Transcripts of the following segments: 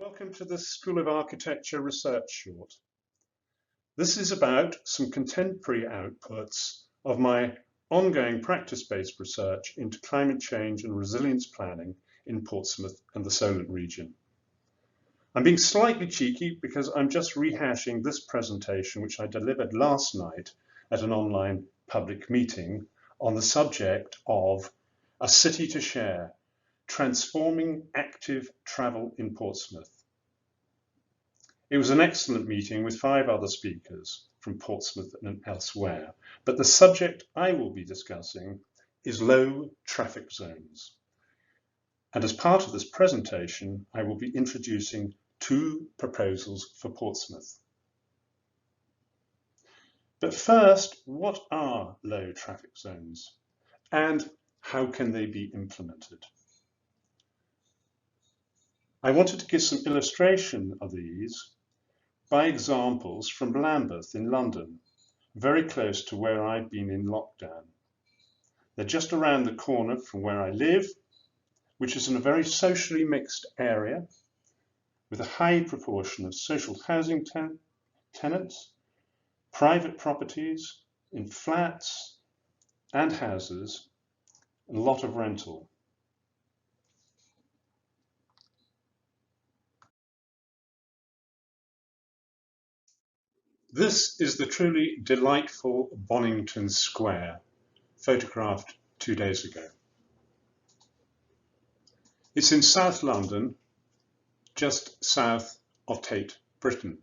Welcome to the School of Architecture Research Short. This is about some contemporary outputs of my ongoing practice-based research into climate change and resilience planning in Portsmouth and the Solent region. I'm being slightly cheeky because I'm just rehashing this presentation which I delivered last night at an online public meeting on the subject of a city to share, transforming active travel in Portsmouth. It was an excellent meeting with 5 other speakers from Portsmouth and elsewhere, but the subject I will be discussing is low traffic zones. And as part of this presentation, I will be introducing 2 proposals for Portsmouth. But first, what are low traffic zones and how can they be implemented? I wanted to give some illustration of these by examples from Lambeth in London, very close to where I've been in lockdown. They're just around the corner from where I live, which is in a very socially mixed area with a high proportion of social housing tenants, private properties in flats and houses, and a lot of rental. This is the truly delightful Bonnington Square, photographed 2 days ago. It's in South London, just south of Tate Britain.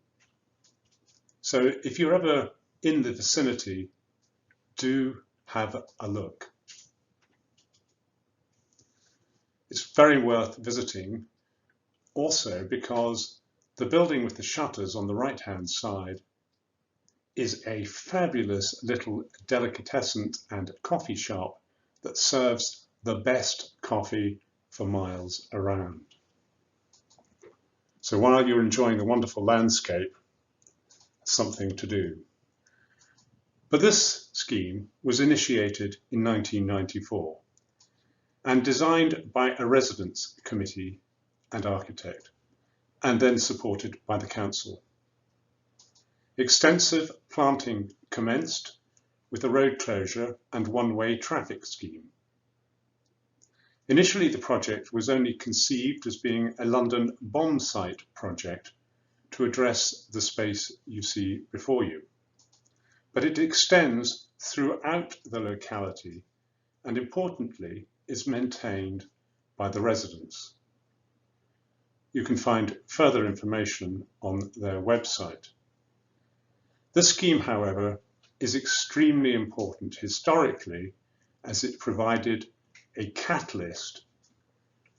So if you're ever in the vicinity, do have a look. It's very worth visiting also because the building with the shutters on the right-hand side is a fabulous little delicatessen and coffee shop that serves the best coffee for miles around. So while you're enjoying the wonderful landscape, something to do. But this scheme was initiated in 1994 and designed by a residents committee and architect, and then supported by the council. Extensive planting commenced with a road closure and one-way traffic scheme. Initially, the project was only conceived as being a London bomb site project to address the space you see before you. But it extends throughout the locality and importantly is maintained by the residents. You can find further information on their website. This scheme, however, is extremely important historically as it provided a catalyst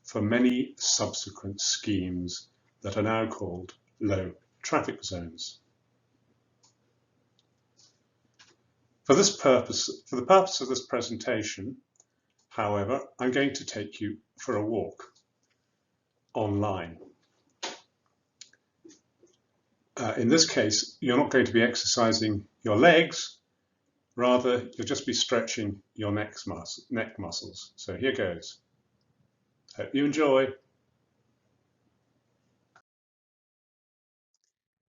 for many subsequent schemes that are now called low traffic zones. For the purpose of this presentation, however, I'm going to take you for a walk online. In this case, you're not going to be exercising your legs, rather you'll just be stretching your neck muscles. So here goes. Hope you enjoy.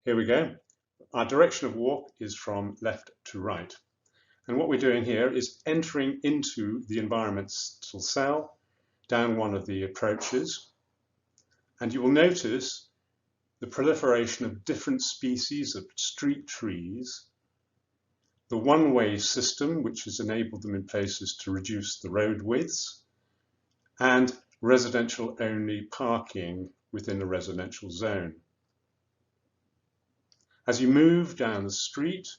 Here we go. Our direction of walk is from left to right. And what we're doing here is entering into the environmental cell down one of the approaches. And you will notice the proliferation of different species of street trees, the one-way system, which has enabled them in places to reduce the road widths, and residential-only parking within a residential zone. As you move down the street,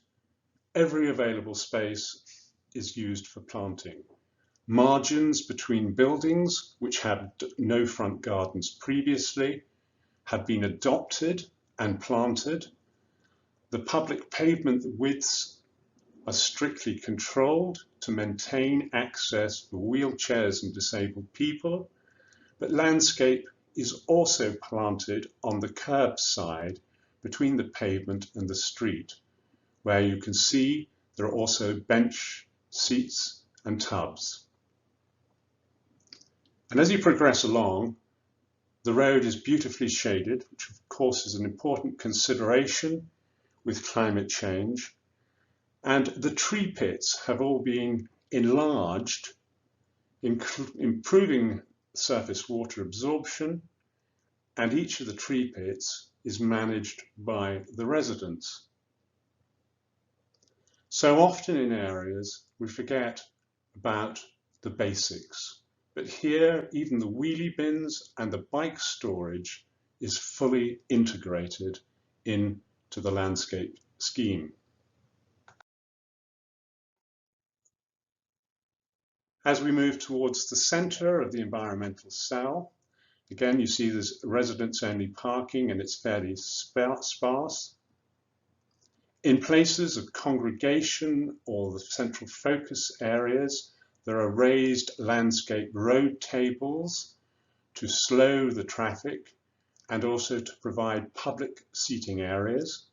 every available space is used for planting. Margins between buildings, which had no front gardens previously, have been adopted and planted. The public pavement widths are strictly controlled to maintain access for wheelchairs and disabled people, but landscape is also planted on the curb side between the pavement and the street, where you can see there are also bench seats and tubs. And as you progress along, The road is beautifully shaded, which of course is an important consideration with climate change. And the tree pits have all been enlarged, improving surface water absorption, and each of the tree pits is managed by the residents. So often in areas we forget about the basics, but here even the wheelie bins and the bike storage is fully integrated into the landscape scheme. As we move towards the centre of the environmental cell, again you see there's residents-only parking and it's fairly sparse. In places of congregation or the central focus areas, there are raised landscape road tables to slow the traffic and also to provide public seating areas.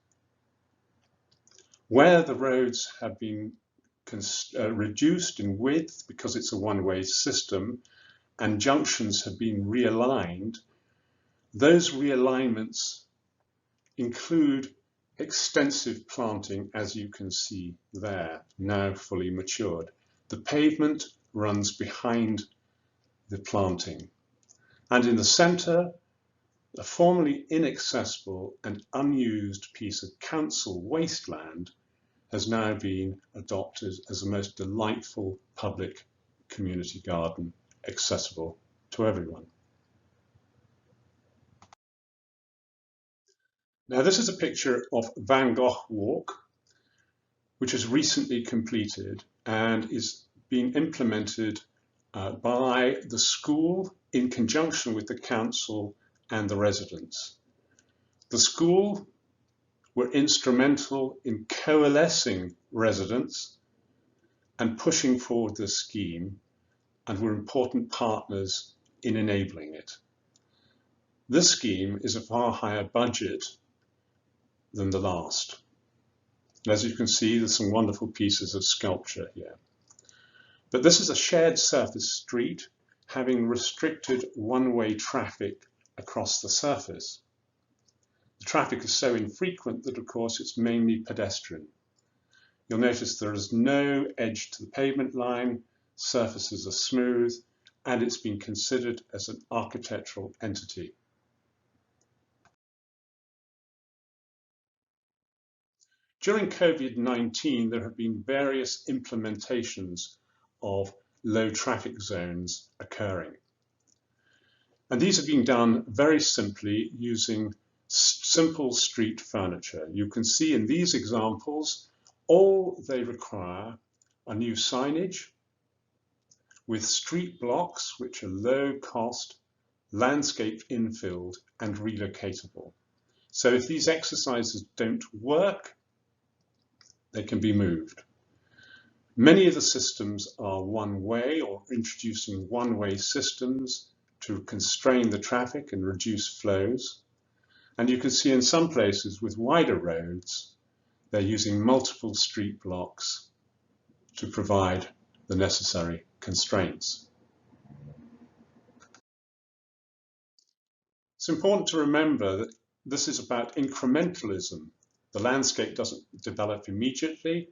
Where the roads have been reduced in width because it's a one-way system and junctions have been realigned, those realignments include extensive planting, as you can see there, now fully matured. The pavement runs behind the planting. And in the centre, a formerly inaccessible and unused piece of council wasteland has now been adopted as the most delightful public community garden, accessible to everyone. Now this is a picture of Van Gogh Walk, which is recently completed and is being implemented by the school in conjunction with the council and the residents. The school were instrumental in coalescing residents and pushing forward this scheme and were important partners in enabling it. This scheme is a far higher budget than the last. As you can see, there's some wonderful pieces of sculpture here. But this is a shared surface street having restricted one-way traffic across the surface. The traffic is so infrequent that, of course, it's mainly pedestrian. You'll notice there is no edge to the pavement line, surfaces are smooth, and it's been considered as an architectural entity. During COVID-19, there have been various implementations of low traffic zones occurring. And these have been done very simply using simple street furniture. You can see in these examples, all they require are new signage with street blocks which are low cost, landscape infilled and relocatable. So if these exercises don't work, they can be moved. Many of the systems are one-way or introducing one-way systems to constrain the traffic and reduce flows. And you can see in some places with wider roads, they're using multiple street blocks to provide the necessary constraints. It's important to remember that this is about incrementalism. The landscape doesn't develop immediately.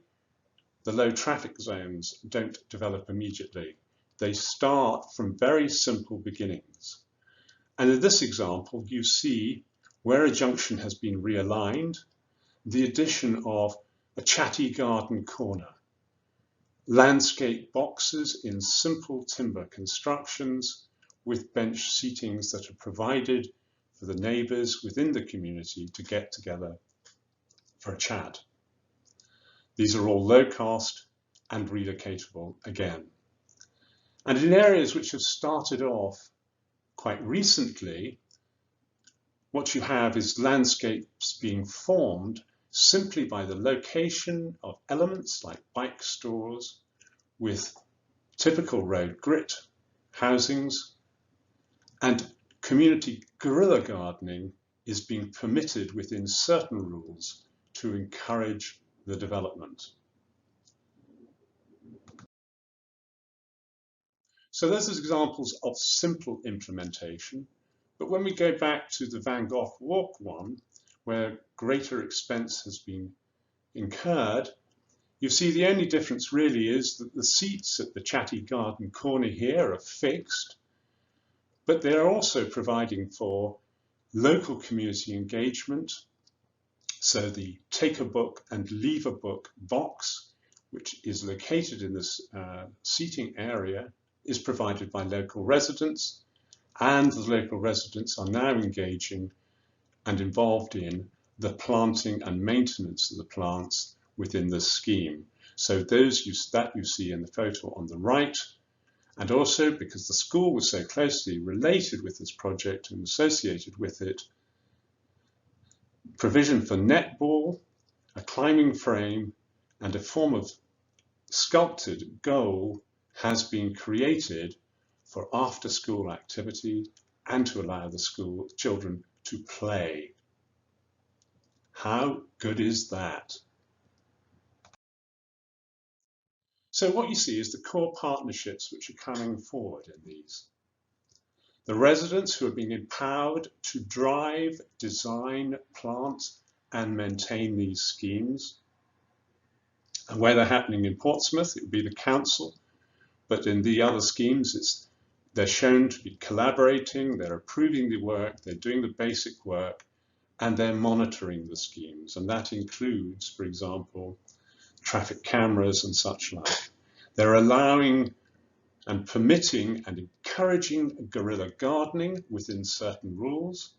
The low traffic zones don't develop immediately. They start from very simple beginnings. And in this example, you see where a junction has been realigned, the addition of a chatty garden corner, landscape boxes in simple timber constructions with bench seatings that are provided for the neighbours within the community to get together for a chat. These are all low cost and relocatable again. And in areas which have started off quite recently, what you have is landscapes being formed simply by the location of elements like bike stores with typical road grit, housings, and community guerrilla gardening is being permitted within certain rules to encourage the development. So those are examples of simple implementation But when we go back to the Van Gogh Walk one, where greater expense has been incurred, you see the only difference really is that the seats at the Chatty Garden corner here are fixed, but they're also providing for local community engagement. So the take a book and leave a book box, which is located in this seating area, is provided by local residents, and the local residents are now engaging and involved in the planting and maintenance of the plants within this scheme. So those that you see in the photo on the right, and also because the school was so closely related with this project and associated with it, provision for netball, a climbing frame, and a form of sculpted goal has been created for after-school activity and to allow the school children to play. How good is that? So what you see is the core partnerships which are coming forward in these. The residents who are being empowered to drive, design, plant, and maintain these schemes. And where they're happening in Portsmouth, it would be the council, but in the other schemes, they're shown to be collaborating, they're approving the work, they're doing the basic work, and they're monitoring the schemes. And that includes, for example, traffic cameras and such like. They're allowing and permitting and encouraging guerrilla gardening within certain rules.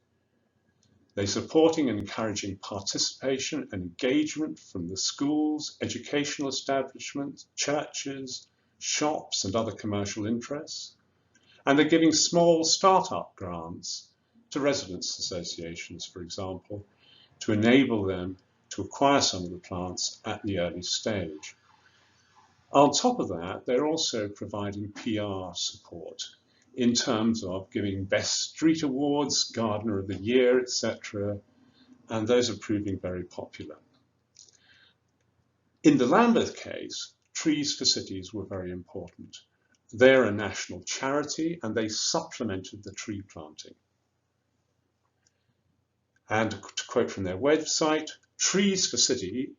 They're supporting and encouraging participation and engagement from the schools, educational establishments, churches, shops, and other commercial interests. And they're giving small startup grants to residents' associations, for example, to enable them to acquire some of the plants at the early stage. On top of that, they're also providing PR support in terms of giving Best Street Awards, Gardener of the Year, etc. And those are proving very popular. In the Lambeth case, Trees for Cities were very important. They're a national charity and they supplemented the tree planting. And to quote from their website, Trees for Cities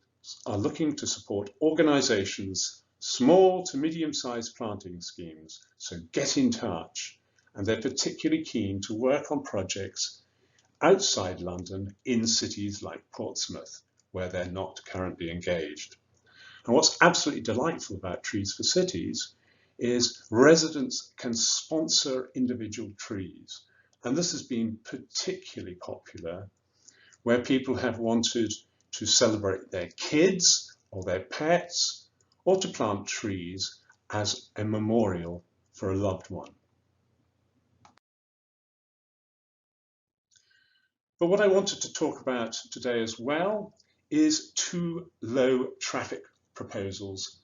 are looking to support organisations small to medium-sized planting schemes, so get in touch. And they're particularly keen to work on projects outside London in cities like Portsmouth, where they're not currently engaged. And what's absolutely delightful about Trees for Cities is residents can sponsor individual trees. And this has been particularly popular where people have wanted to celebrate their kids or their pets, or to plant trees as a memorial for a loved one. But what I wanted to talk about today as well is 2 low traffic proposals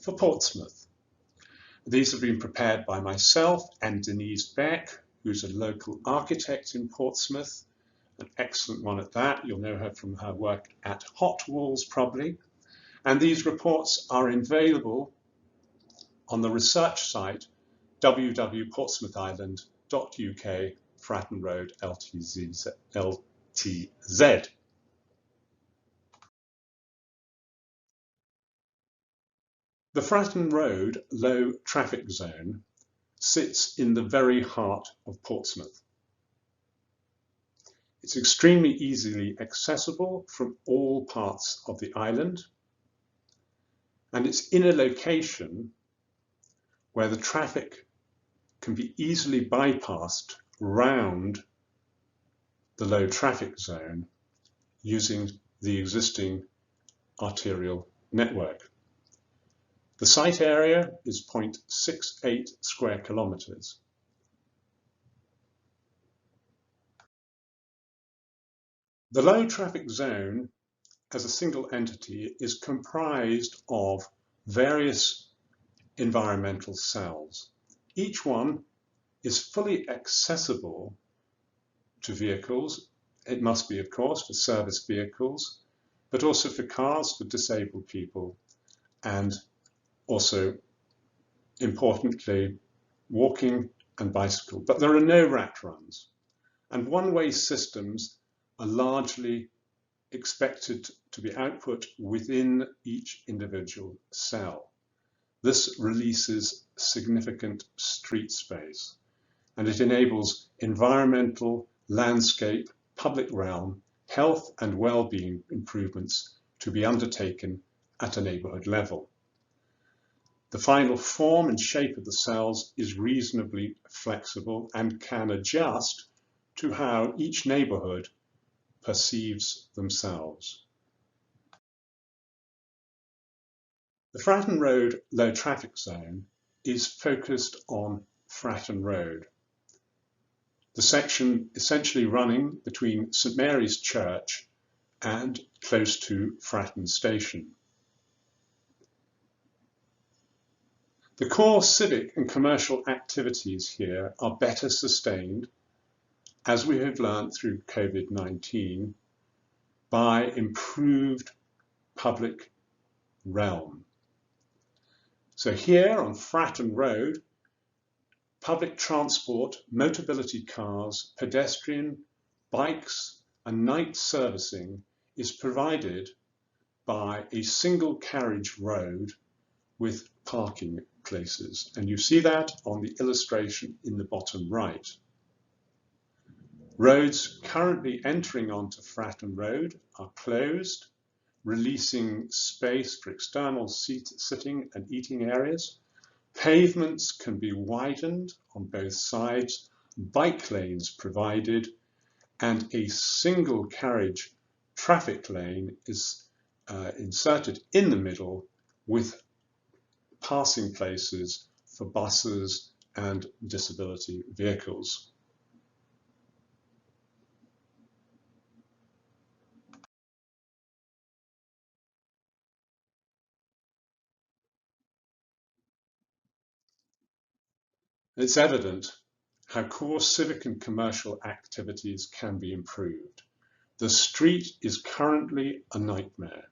for Portsmouth. These have been prepared by myself and Denise Beck, who's a local architect in Portsmouth, an excellent one at that. You'll know her from her work at Hot Walls probably. And these reports are available on the research site www.portsmouthisland.uk Fratton Road LTZ. The Fratton Road low traffic zone sits in the very heart of Portsmouth. It's extremely easily accessible from all parts of the island, and it's in a location where the traffic can be easily bypassed round the low traffic zone using the existing arterial network. The site area is 0.68 square kilometres. The low traffic zone as a single entity is comprised of various environmental cells. Each one is fully accessible to vehicles. It must be, of course, for service vehicles, but also for cars, for disabled people, and also, importantly, walking and bicycle. But there are no rat runs. and one-way systems are largely expected to be output within each individual cell. This releases significant street space, and it enables environmental, landscape, public realm, health and well-being improvements to be undertaken at a neighbourhood level. The final form and shape of the cells is reasonably flexible and can adjust to how each neighbourhood perceives themselves. The Fratton Road low traffic zone is focused on Fratton Road, the section essentially running between St Mary's Church and close to Fratton Station. The core civic and commercial activities here are better sustained, as we have learned through COVID-19, by improved public realm. So here on Fratton Road, public transport, motability cars, pedestrian, bikes and night servicing is provided by a single carriage road with parking places. And you see that on the illustration in the bottom right. Roads currently entering onto Fratton Road are closed, releasing space for external sitting and eating areas. Pavements can be widened on both sides, bike lanes provided, and a single carriage traffic lane is inserted in the middle with passing places for buses and disability vehicles. It's evident how core civic and commercial activities can be improved. The street is currently a nightmare.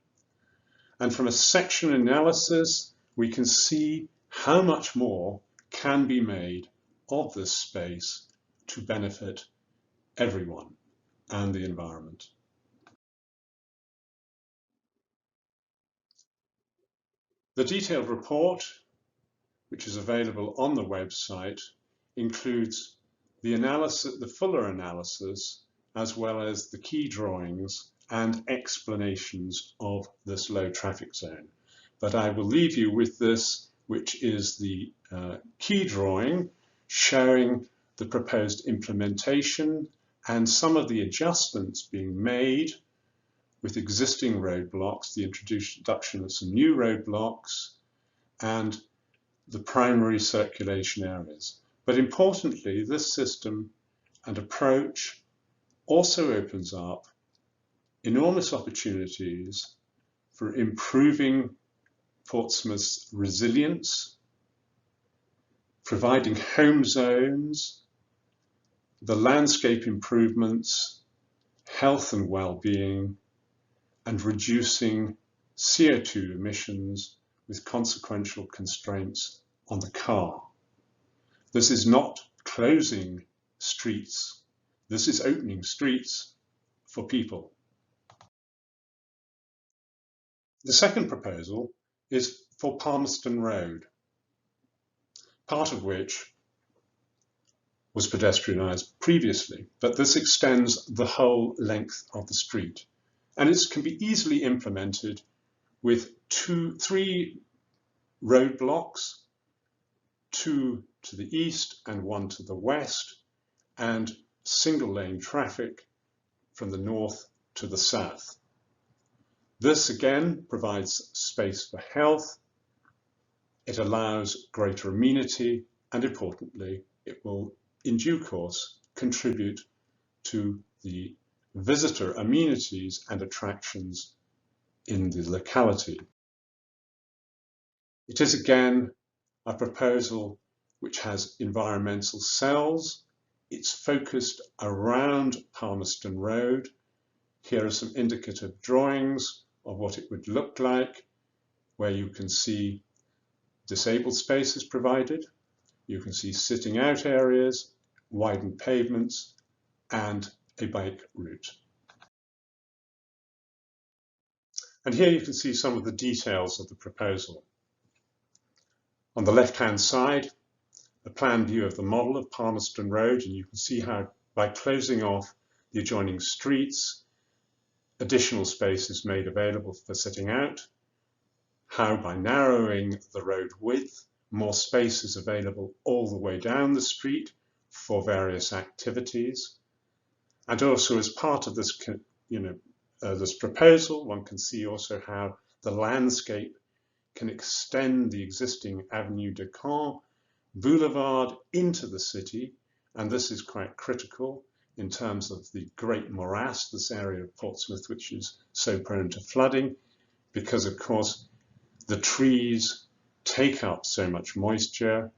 And from a section analysis, we can see how much more can be made of this space to benefit everyone and the environment. The detailed report, which is available on the website, includes the analysis, the fuller analysis, as well as the key drawings and explanations of this low traffic zone. But I will leave you with this, which is the key drawing showing the proposed implementation and some of the adjustments being made with existing roadblocks, the introduction of some new roadblocks, and the primary circulation areas. But importantly, this system and approach also opens up enormous opportunities for improving Portsmouth's resilience, providing home zones, the landscape improvements, health and well-being, and reducing CO2 emissions with consequential constraints on the car. This is not closing streets. This is opening streets for people. The second proposal is for Palmerston Road, part of which was pedestrianised previously, but this extends the whole length of the street, and it can be easily implemented with three roadblocks, two to the east and one to the west, and single lane traffic from the north to the south. This again provides space for health, it allows greater amenity, and importantly, it will in due course contribute to the visitor amenities and attractions in the locality. It is again a proposal which has environmental cells. It's focused around Palmerston Road. Here are some indicative drawings of what it would look like, where you can see disabled spaces provided. You can see sitting out areas, widened pavements, and a bike route. And here you can see some of the details of the proposal. On the left-hand side, a plan view of the model of Palmerston Road, and you can see how by closing off the adjoining streets, additional space is made available for sitting out, how by narrowing the road width, more space is available all the way down the street for various activities. And also as part of this, this proposal, one can see also how the landscape can extend the existing Avenue de Caen boulevard into the city, and this is quite critical in terms of the great morass, this area of Portsmouth which is so prone to flooding, because of course the trees take up so much moisture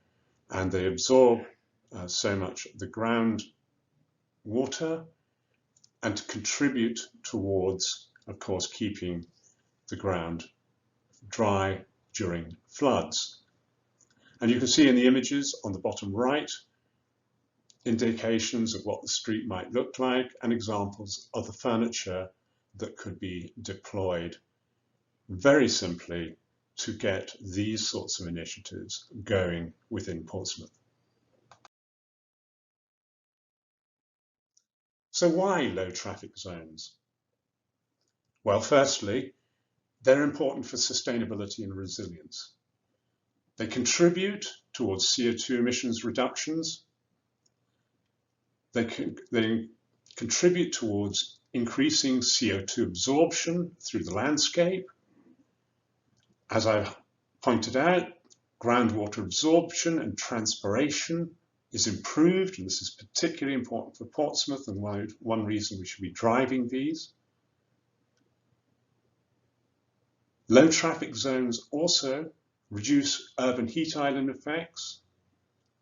and they absorb so much of the ground water and contribute towards, of course, keeping the ground dry during floods. And you can see in the images on the bottom right indications of what the street might look like and examples of the furniture that could be deployed very simply to get these sorts of initiatives going within Portsmouth. So why low traffic zones? Well, firstly, they're important for sustainability and resilience. They contribute towards CO2 emissions reductions. They contribute towards increasing CO2 absorption through the landscape. As I've pointed out, groundwater absorption and transpiration is improved, and this is particularly important for Portsmouth and one reason we should be driving these. Low traffic zones also reduce urban heat island effects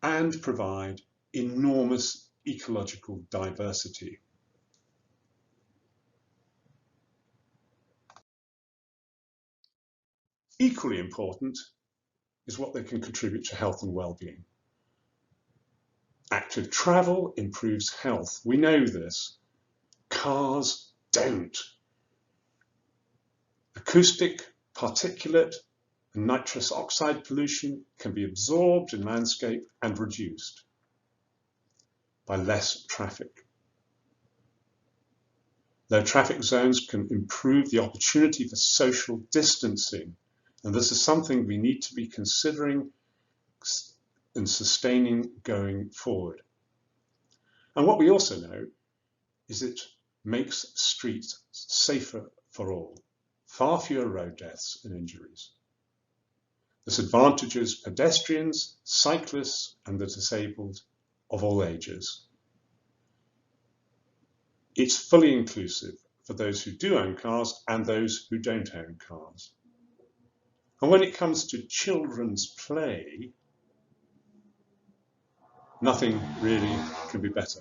and provide enormous ecological diversity. Equally important is what they can contribute to health and well-being. Active travel improves health. We know this. Cars don't. Acoustic, particulate, and nitrous oxide pollution can be absorbed in landscape and reduced by less traffic. Low traffic zones can improve the opportunity for social distancing, and this is something we need to be considering and sustaining going forward. And what we also know is it makes streets safer for all. Far fewer road deaths and injuries. This advantages pedestrians, cyclists, and the disabled of all ages. It's fully inclusive for those who do own cars and those who don't own cars. And when it comes to children's play, nothing really can be better.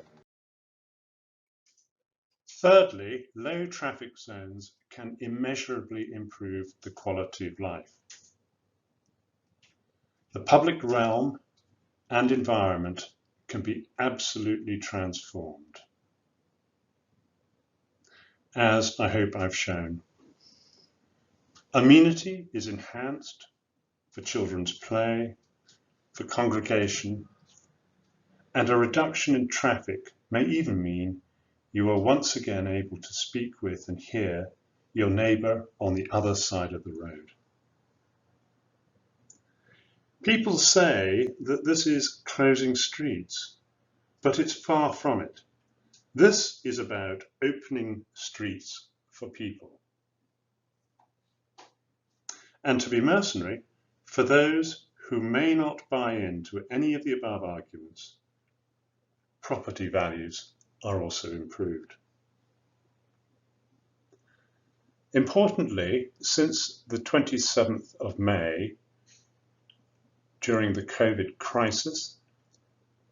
Thirdly, low traffic zones can immeasurably improve the quality of life. The public realm and environment can be absolutely transformed, as I hope I've shown. Amenity is enhanced for children's play, for congregation, and a reduction in traffic may even mean you are once again able to speak with and hear your neighbour on the other side of the road. People say that this is closing streets, but it's far from it. This is about opening streets for people. And to be mercenary, for those who may not buy into any of the above arguments, property values are also improved. Importantly, since the 27th of May, during the COVID crisis,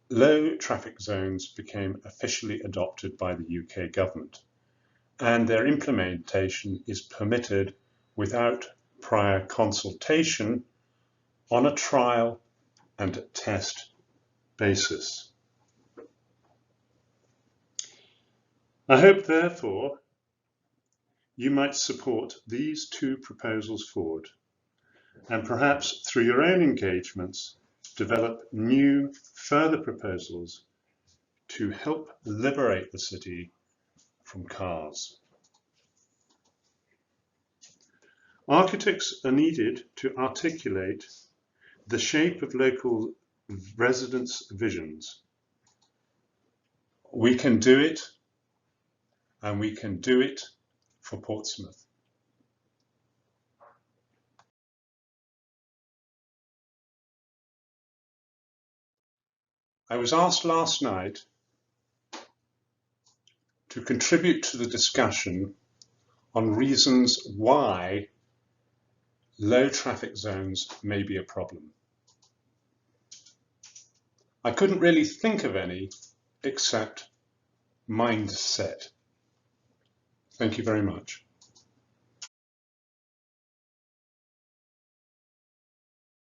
low traffic zones became officially adopted by the UK government, and their implementation is permitted without prior consultation on a trial and test basis. I hope, therefore, you might support these two proposals forward, and perhaps through your own engagements, develop new further proposals to help liberate the city from cars. Architects are needed to articulate the shape of local residents' visions. We can do it, and we can do it for Portsmouth. I was asked last night to contribute to the discussion on reasons why low traffic zones may be a problem. I couldn't really think of any except mindset. Thank you very much.